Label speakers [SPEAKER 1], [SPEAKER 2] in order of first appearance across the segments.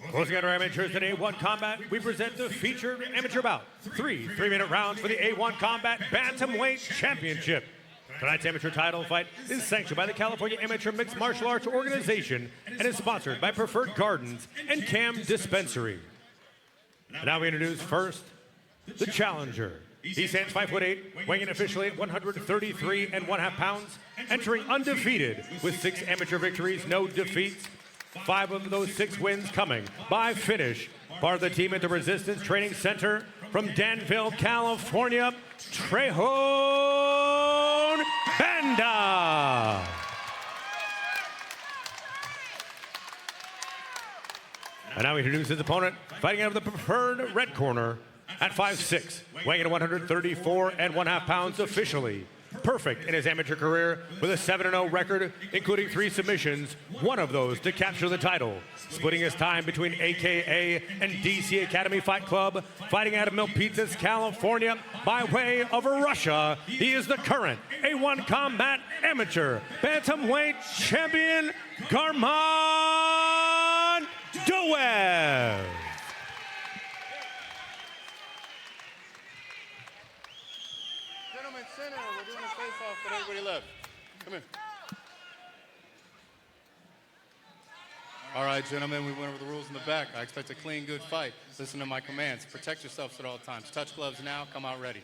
[SPEAKER 1] Closing out our amateurs in A1 Combat, we present the featured amateur bout. Three-minute rounds for the A1 Combat Bantamweight Championship. Tonight's amateur title fight is sanctioned by the California Amateur Mixed Martial Arts Organization and is sponsored by Preferred Gardens and Cam Dispensary. And now we introduce first the challenger. He stands 5'8", weighing in officially at 133.5 pounds, entering undefeated with 6 amateur victories, no defeats. 5 of those 6 wins coming by finish. Part of the team at the Resistance Training Center from Danville, California, Traehone Banda. And now he introduces his opponent, fighting out of the preferred red corner at 5'6", weighing in at 134.5 pounds officially. Perfect in his amateur career with a 7-0 record, including 3 submissions, one of those to capture the title. Splitting his time between AKA and DC Academy Fight Club, fighting out of Milpitas, California, by way of Russia. He is the current A1 Combat Amateur Bantamweight Champion, Garman Doev.
[SPEAKER 2] Gentlemen, center. We're doing a face-off, but everybody left. Come in. All right, gentlemen, we went over the rules in the back. I expect a clean, good fight. Listen to my commands. Protect yourselves at all times. Touch gloves now. Come out ready.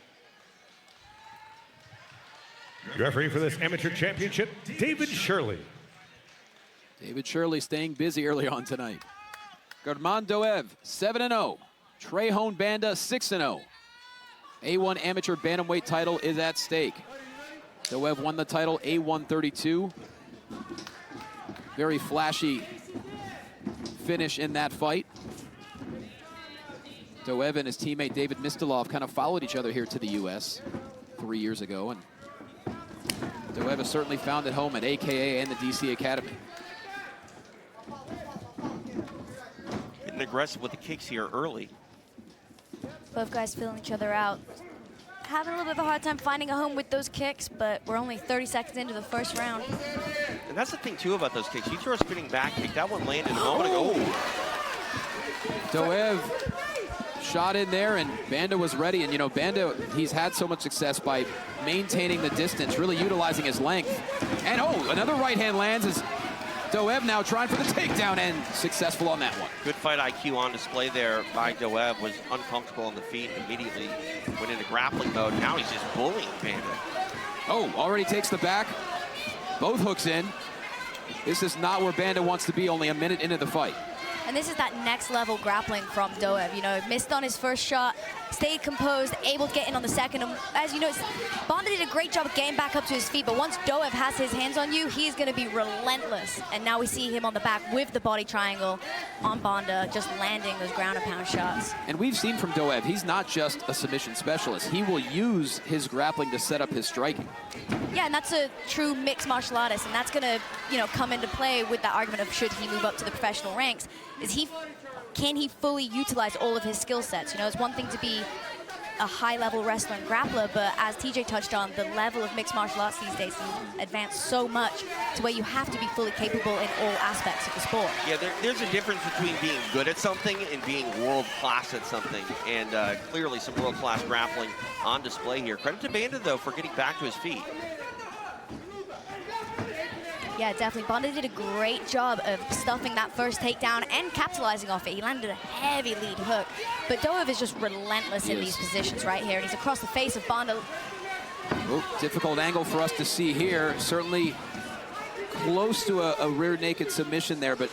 [SPEAKER 1] Referee for this amateur championship, David Shirley.
[SPEAKER 3] David Shirley staying busy early on tonight. Garman Doev, 7-0. Traehone Banda, 6-0. A1 amateur bantamweight title is at stake. Doev won the title A132. Very flashy finish in that fight. Doev and his teammate David Mistilov kind of followed each other here to the U.S. 3 years ago, and Doev has certainly found at home at AKA and the DC Academy.
[SPEAKER 4] Getting aggressive with the kicks here early.
[SPEAKER 5] Both guys feeling each other out. Having a little bit of a hard time finding a home with those kicks, but we're only 30 seconds into the first round.
[SPEAKER 4] And that's the thing, too, about those kicks. You throw a spinning back kick. That one landed a moment ago.
[SPEAKER 3] Doev shot in there, and Banda was ready. And, you know, Banda, he's had so much success by maintaining the distance, really utilizing his length. And, oh, another right hand lands as Doev now trying for the takedown and successful on that one.
[SPEAKER 4] Good fight IQ on display there by Doev. Was uncomfortable on the feet, immediately went into grappling mode. Now he's just bullying Banda.
[SPEAKER 3] Oh, already takes the back. Both hooks in. This is not where Banda wants to be only a minute into the fight.
[SPEAKER 5] And this is that next level grappling from Doev. You know, missed on his first shot, stayed composed, able to get in on the second. And as you know, Banda did a great job of getting back up to his feet, but once Doev has his hands on you, he's going to be relentless. And now we see him on the back with the body triangle on Banda, just landing those ground and pound shots.
[SPEAKER 3] And we've seen from Doev, he's not just a submission specialist. He will use his grappling to set up his striking.
[SPEAKER 5] Yeah, and that's a true mixed martial artist, and that's going to, you know, come into play with that argument of should he move up to the professional ranks. Can he fully utilize all of his skill sets? You know, it's one thing to be a high-level wrestler and grappler, but as TJ touched on, the level of mixed martial arts these days has advanced so much to where you have to be fully capable in all aspects of the sport.
[SPEAKER 4] Yeah, there's a difference between being good at something and being world-class at something, and clearly some world-class grappling on display here. Credit to Banda, though, for getting back to his feet.
[SPEAKER 5] Yeah, definitely. Banda did a great job of stuffing that first takedown and capitalizing off it. He landed a heavy lead hook. But Doev is just relentless in these positions right here. And he's across the face of Banda.
[SPEAKER 3] Oh, difficult angle for us to see here. Certainly close to a rear naked submission there, but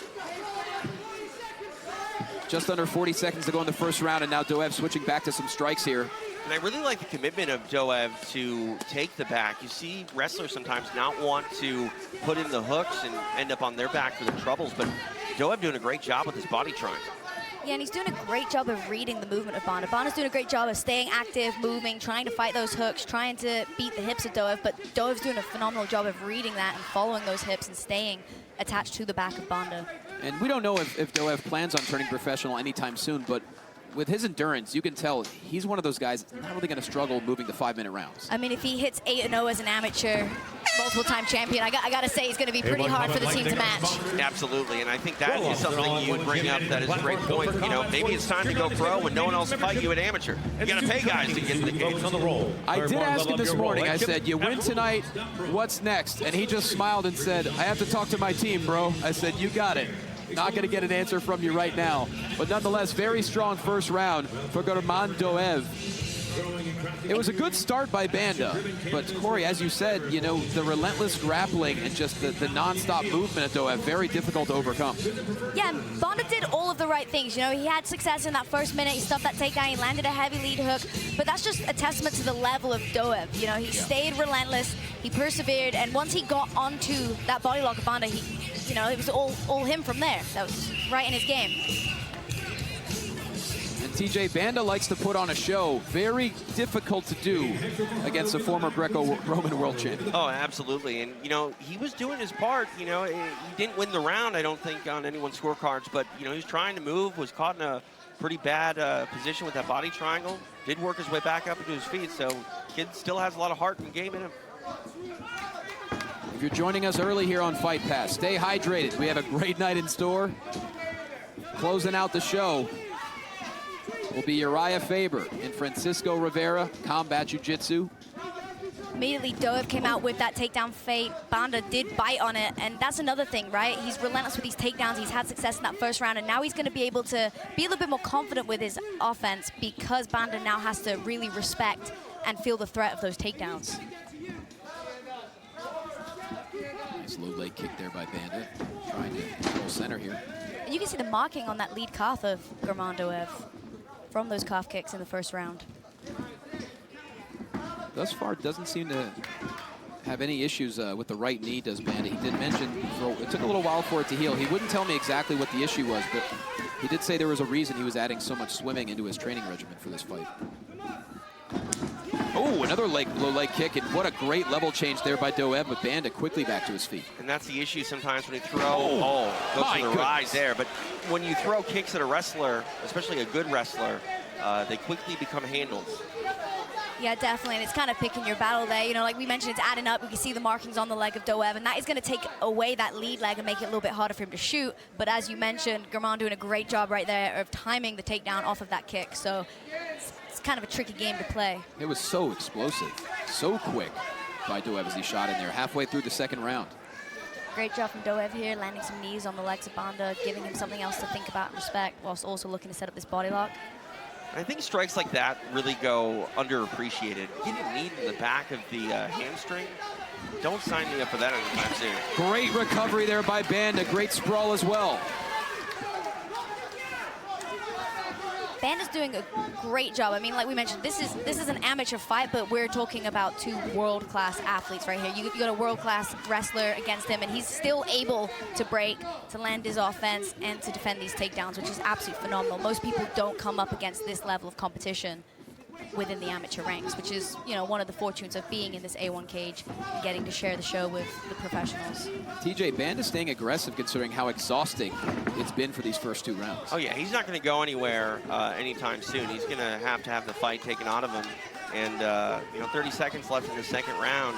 [SPEAKER 3] just under 40 seconds to go in the first round, and now Doev switching back to some strikes here.
[SPEAKER 4] And I really like the commitment of Doev to take the back. You see wrestlers sometimes not want to put in the hooks and end up on their back for the troubles, but Doev doing a great job with his body triangle.
[SPEAKER 5] Yeah, and he's doing a great job of reading the movement of Banda. Banda's doing a great job of staying active, moving, trying to fight those hooks, trying to beat the hips of Doev, but Doev's doing a phenomenal job of reading that and following those hips and staying attached to the back of Banda.
[SPEAKER 3] And we don't know if Doev plans on turning professional anytime soon, but with his endurance, you can tell he's one of those guys not really going to struggle moving to 5-minute rounds.
[SPEAKER 5] I mean, if he hits 8-0 as an amateur, multiple-time champion. I got to say he's going to be pretty hard for the team to match.
[SPEAKER 4] Absolutely, and I think that is something you bring up that is a great point. You know, maybe it's time to go pro when no one else will fight you at amateur. You got to pay guys to get in the game.
[SPEAKER 3] I did ask him this morning, I said, you win tonight, what's next? And he just smiled and said, I have to talk to my team, bro. I said, you got it. Not going to get an answer from you right now. But nonetheless, very strong first round for Doev. It was a good start by Banda, but Corey, as you said, you know, the relentless grappling and just the non-stop movement at Doev, very difficult to overcome.
[SPEAKER 5] Yeah, and Banda did all of the right things. You know, he had success in that first minute. He stuffed that takedown. He landed a heavy lead hook. But that's just a testament to the level of Doev. You know, he stayed relentless. He persevered. And once he got onto that body lock of Banda, you know, it was all him from there. That was right in his game.
[SPEAKER 3] And TJ, Banda likes to put on a show. Very difficult to do against a former Greco-Roman world champion.
[SPEAKER 4] Oh, absolutely. And, you know, he was doing his part. You know, he didn't win the round, I don't think, on anyone's scorecards. But, you know, he was trying to move, was caught in a pretty bad position with that body triangle. Did work his way back up into his feet. So, kid still has a lot of heart and game in him.
[SPEAKER 3] If you're joining us early here on Fight Pass, stay hydrated. We have a great night in store. Closing out the show will be Uriah Faber and Francisco Rivera, combat jiu-jitsu.
[SPEAKER 5] Immediately, Doev came out with that takedown fake. Banda did bite on it, and that's another thing, right? He's relentless with these takedowns. He's had success in that first round, and now he's going to be able to be a little bit more confident with his offense because Banda now has to really respect and feel the threat of those takedowns.
[SPEAKER 3] Nice low leg kick there by Banda, trying to control center here.
[SPEAKER 5] And you can see the marking on that lead calf of Doev from those calf kicks in the first round.
[SPEAKER 3] Thus far, doesn't seem to have any issues with the right knee, does Banda. He did mention it took a little while for it to heal. He wouldn't tell me exactly what the issue was, but he did say there was a reason he was adding so much swimming into his training regimen for this fight. Oh, another low leg kick, and what a great level change there by Doev, but Banda quickly back to his feet.
[SPEAKER 4] And that's the issue sometimes when you throw, goes for the rise there. But when you throw kicks at a wrestler, especially a good wrestler, they quickly become handles.
[SPEAKER 5] Yeah, definitely, and it's kind of picking your battle there. You know, like we mentioned, it's adding up. We can see the markings on the leg of Doev, and that is going to take away that lead leg and make it a little bit harder for him to shoot. But as you mentioned, Germán doing a great job right there of timing the takedown off of that kick. So it's kind of a tricky game to play.
[SPEAKER 3] It was so explosive, so quick by Doev as he shot in there halfway through the second round.
[SPEAKER 5] Great job from Doev here, landing some knees on the legs of Banda, giving him something else to think about and respect, whilst also looking to set up this body lock.
[SPEAKER 4] I think strikes like that really go underappreciated. Getting a knee in the back of the hamstring, don't sign me up for that anytime soon.
[SPEAKER 3] Great recovery there by Banda, great sprawl as well.
[SPEAKER 5] Banda's doing a great job. I mean, like we mentioned, this is an amateur fight, but we're talking about two world-class athletes right here. You got a world-class wrestler against him, and he's still able to break, to land his offense, and to defend these takedowns, which is absolutely phenomenal. Most people don't come up against this level of competition within the amateur ranks, which is, you know, one of the fortunes of being in this A1 cage and getting to share the show with the professionals.
[SPEAKER 3] TJ, Banda staying aggressive considering how exhausting it's been for these first two rounds.
[SPEAKER 4] Oh yeah, he's not going to go anywhere anytime soon. He's going to have the fight taken out of him. And, you know, 30 seconds left in the second round.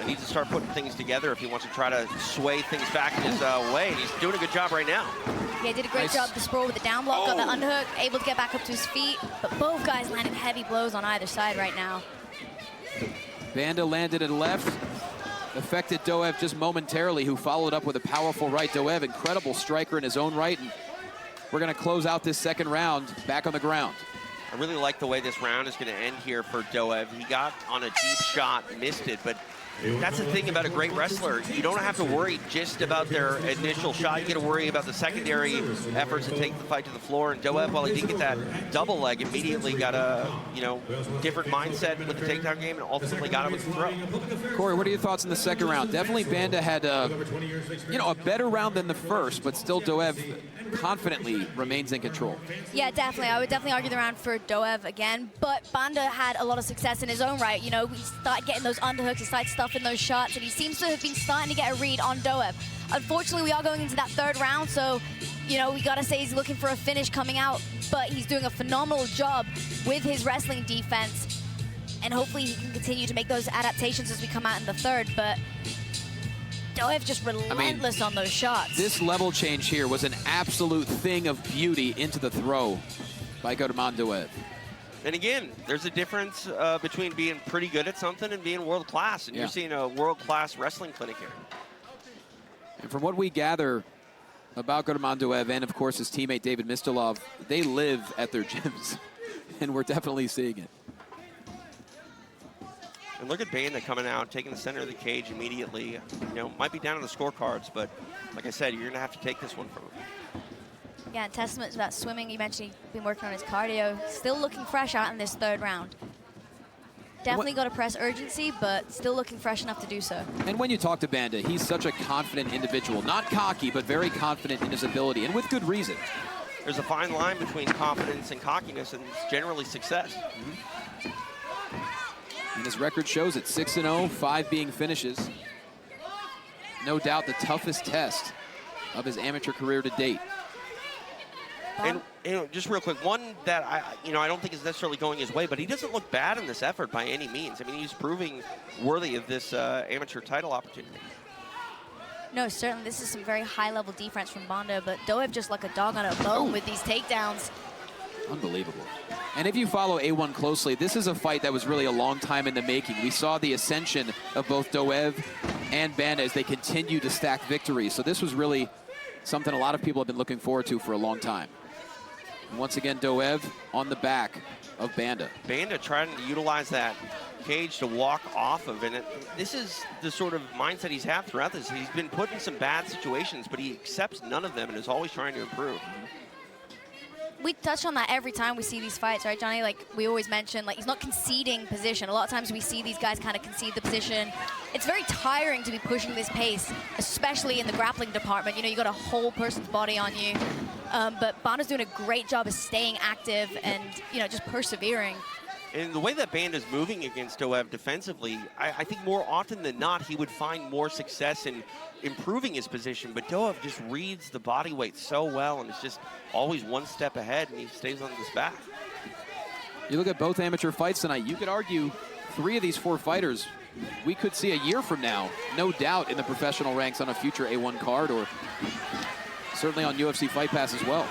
[SPEAKER 4] He needs to start putting things together if he wants to try to sway things back his way. And he's doing a good job right now.
[SPEAKER 5] Yeah, he did a great job to sprawl with the down block, got the underhook, able to get back up to his feet. But both guys landing heavy blows on either side right now.
[SPEAKER 3] Banda landed at left, affected Doev just momentarily, who followed up with a powerful right. Doev, incredible striker in his own right. And we're going to close out this second round back on the ground.
[SPEAKER 4] I really like the way this round is going to end here for Doev. He got on a deep shot, missed it, but that's the thing about a great wrestler. You don't have to worry just about their initial shot. You got to worry about the secondary efforts to take the fight to the floor. And Doev, while he didn't get that double leg, immediately got a, you know, different mindset with the takedown game and ultimately got him with the throw.
[SPEAKER 3] Corey, what are your thoughts in the second round? Definitely Banda had you know, a better round than the first, but still Doev confidently remains in control.
[SPEAKER 5] Yeah, definitely. I would definitely argue the round for Doev again, but Banda had a lot of success in his own right. You know, he started getting those underhooks, he started stuffing those shots, and he seems to have been starting to get a read on Doev. Unfortunately, we are going into that third round, so, you know, we gotta say he's looking for a finish coming out, but he's doing a phenomenal job with his wrestling defense, and hopefully he can continue to make those adaptations as we come out in the third. But Doev just relentless on those shots.
[SPEAKER 3] This level change here was an absolute thing of beauty into the throw by Doev.
[SPEAKER 4] And again, there's a difference between being pretty good at something and being world-class. And you're seeing a world-class wrestling clinic here.
[SPEAKER 3] And from what we gather about Doev and, of course, his teammate David Mistilov, they live at their gyms. And we're definitely seeing it.
[SPEAKER 4] And look at Banda coming out, taking the center of the cage immediately. You know, might be down on the scorecards, but like I said, you're going to have to take this one from him.
[SPEAKER 5] Yeah, and testaments about swimming. You mentioned he's been working on his cardio. Still looking fresh out in this third round. Definitely got to press urgency, but still looking fresh enough to do so. And
[SPEAKER 3] when you talk to Banda, he's such a confident individual. Not cocky, but very confident in his ability, and with good reason.
[SPEAKER 4] There's a fine line between confidence and cockiness, and it's generally success.
[SPEAKER 3] And his record shows it, 6-0, 5 being finishes. No doubt the toughest test of his amateur career to date.
[SPEAKER 4] And you know, just real quick, one that I don't think is necessarily going his way, but he doesn't look bad in this effort by any means. I mean, he's proving worthy of this amateur title opportunity.
[SPEAKER 5] No, certainly this is some very high-level defense from Banda, but Doev just like a dog on a bone with these takedowns.
[SPEAKER 3] Unbelievable. And if you follow A1 closely, this is a fight that was really a long time in the making. We saw the ascension of both Doev and Banda as they continue to stack victories. So this was really something a lot of people have been looking forward to for a long time. And once again, Doev on the back of Banda.
[SPEAKER 4] Banda trying to utilize that cage to walk off of, and this is the sort of mindset he's had throughout this. He's been put in some bad situations, but he accepts none of them and is always trying to improve.
[SPEAKER 5] We touch on that every time we see these fights, right, Johnny? Like, we always mention, like, he's not conceding position. A lot of times we see these guys kind of concede the position. It's very tiring to be pushing this pace, especially in the grappling department. You know, you got a whole person's body on you. But Banda's doing a great job of staying active and, you know, just persevering.
[SPEAKER 4] And the way that Banda's moving against Doev defensively, I think more often than not, he would find more success in improving his position. But Doev just reads the body weight so well and is just always one step ahead, and he stays on his back.
[SPEAKER 3] You look at both amateur fights tonight, you could argue 3 of these 4 fighters we could see a year from now, no doubt, in the professional ranks on a future A1 card, or certainly on UFC Fight Pass as well.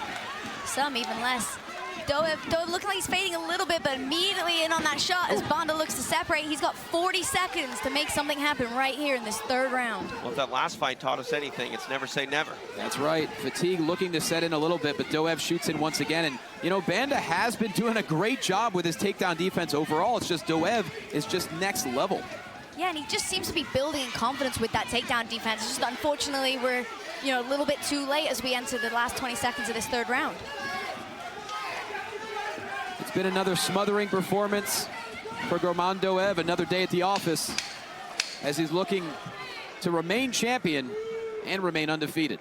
[SPEAKER 5] Some even less. Doev looking like he's fading a little bit, but immediately in on that shot as Banda looks to separate. He's got 40 seconds to make something happen right here in this third round.
[SPEAKER 4] Well, if that last fight taught us anything, it's never say never.
[SPEAKER 3] That's right. Fatigue looking to set in a little bit, but Doev shoots in once again. And, you know, Banda has been doing a great job with his takedown defense overall. It's just Doev is just next level.
[SPEAKER 5] Yeah, and he just seems to be building in confidence with that takedown defense. It's just unfortunately we're, you know, a little bit too late as we enter the last 20 seconds of this third round.
[SPEAKER 3] It's been another smothering performance for Doev, another day at the office as he's looking to remain champion and remain undefeated.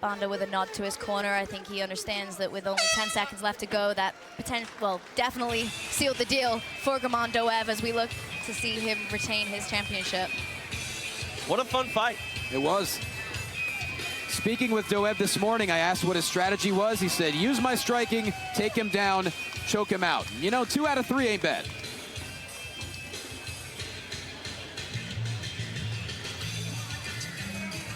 [SPEAKER 5] Banda with a nod to his corner. I think he understands that with only 10 seconds left to go, that definitely sealed the deal for Doev as we look to see him retain his championship.
[SPEAKER 4] What a fun fight.
[SPEAKER 3] It was. Speaking with Doev this morning, I asked what his strategy was. He said, use my striking, take him down, choke him out. You know, 2 out of 3 ain't bad.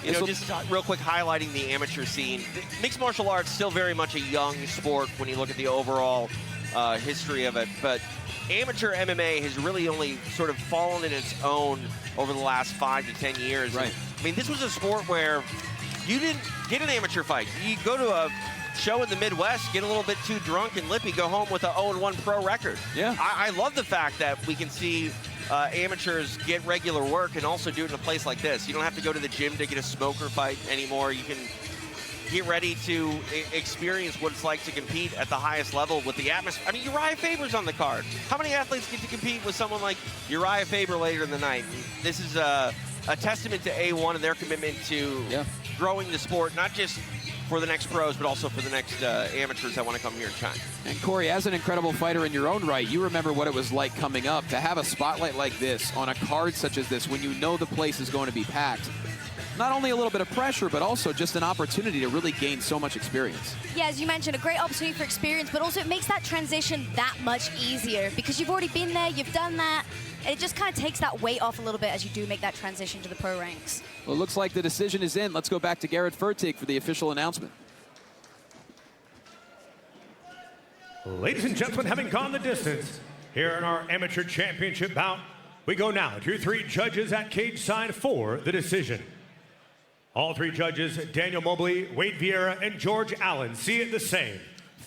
[SPEAKER 4] You know, just real quick highlighting the amateur scene. Mixed martial arts still very much a young sport when you look at the overall history of it, but amateur MMA has really only sort of fallen in its own over the last 5 to 10 years.
[SPEAKER 3] Right.
[SPEAKER 4] I mean, this was a sport where you didn't get an amateur fight. You go to a show in the Midwest, get a little bit too drunk and lippy, go home with an 0-1 pro record.
[SPEAKER 3] Yeah.
[SPEAKER 4] I love the fact that we can see amateurs get regular work and also do it in a place like this. You don't have to go to the gym to get a smoker fight anymore. You can get ready to experience what it's like to compete at the highest level with the atmosphere. I mean, Uriah Faber's on the card. How many athletes get to compete with someone like Uriah Faber later in the night? This is a testament to A1 and their commitment to growing the sport, not just for the next pros, but also for the next amateurs that want to come here and shine.
[SPEAKER 3] And Corey, as an incredible fighter in your own right, you remember what it was like coming up. To have a spotlight like this on a card such as this, when you know the place is going to be packed, not only a little bit of pressure, but also just an opportunity to really gain so much experience.
[SPEAKER 5] Yeah, as you mentioned, a great opportunity for experience, but also it makes that transition that much easier because you've already been there, you've done that. And it just kind of takes that weight off a little bit as you do make that transition to the pro ranks.
[SPEAKER 3] Well, it looks like the decision is in. Let's go back to Garrett Fertig for the official announcement.
[SPEAKER 1] Ladies and gentlemen, having gone the distance, here in our amateur championship bout, we go now to 3 judges at cage side for the decision. All 3 judges, Daniel Mobley, Wade Vieira, and George Allen, see it the same.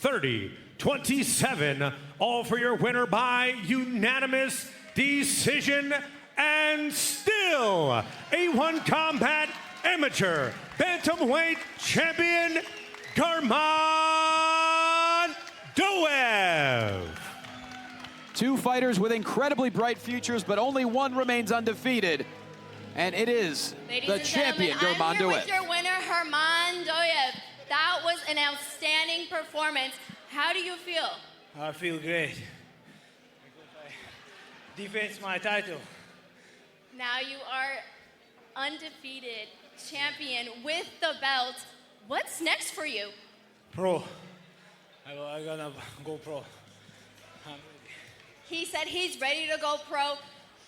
[SPEAKER 1] 30-27, all for your winner by unanimous decision, and still A1 Combat Amateur Bantamweight Champion, Doev.
[SPEAKER 3] 2 fighters with incredibly bright futures, but only one remains undefeated, and it is the champion,
[SPEAKER 6] I'm here
[SPEAKER 3] Doev.
[SPEAKER 6] with your winner, Doev. That was an outstanding performance. How do you feel?
[SPEAKER 7] I feel great. Defends my title.
[SPEAKER 6] Now you are undefeated champion with the belt. What's next for you?
[SPEAKER 7] Pro. I'm gonna go pro.
[SPEAKER 6] He said he's ready to go pro.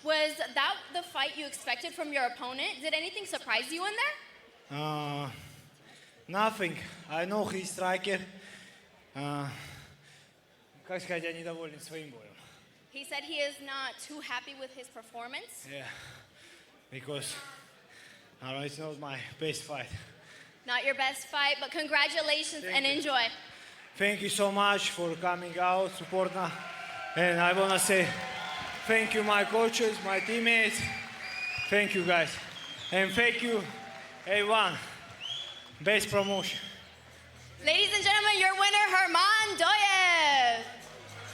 [SPEAKER 6] Was that the fight you expected from your opponent? Did anything surprise you in there?
[SPEAKER 7] Nothing. I know he's striker. Как сказать, я недоволен своим боем.
[SPEAKER 6] He said he is not too happy with his performance.
[SPEAKER 7] Yeah, because it's not my best fight.
[SPEAKER 6] Not your best fight, but congratulations and enjoy.
[SPEAKER 7] Thank you so much for coming out, supporting. And I want to say thank you, my coaches, my teammates. Thank you, guys. And thank you, A1. Best promotion.
[SPEAKER 6] Ladies and gentlemen, your winner, Doev.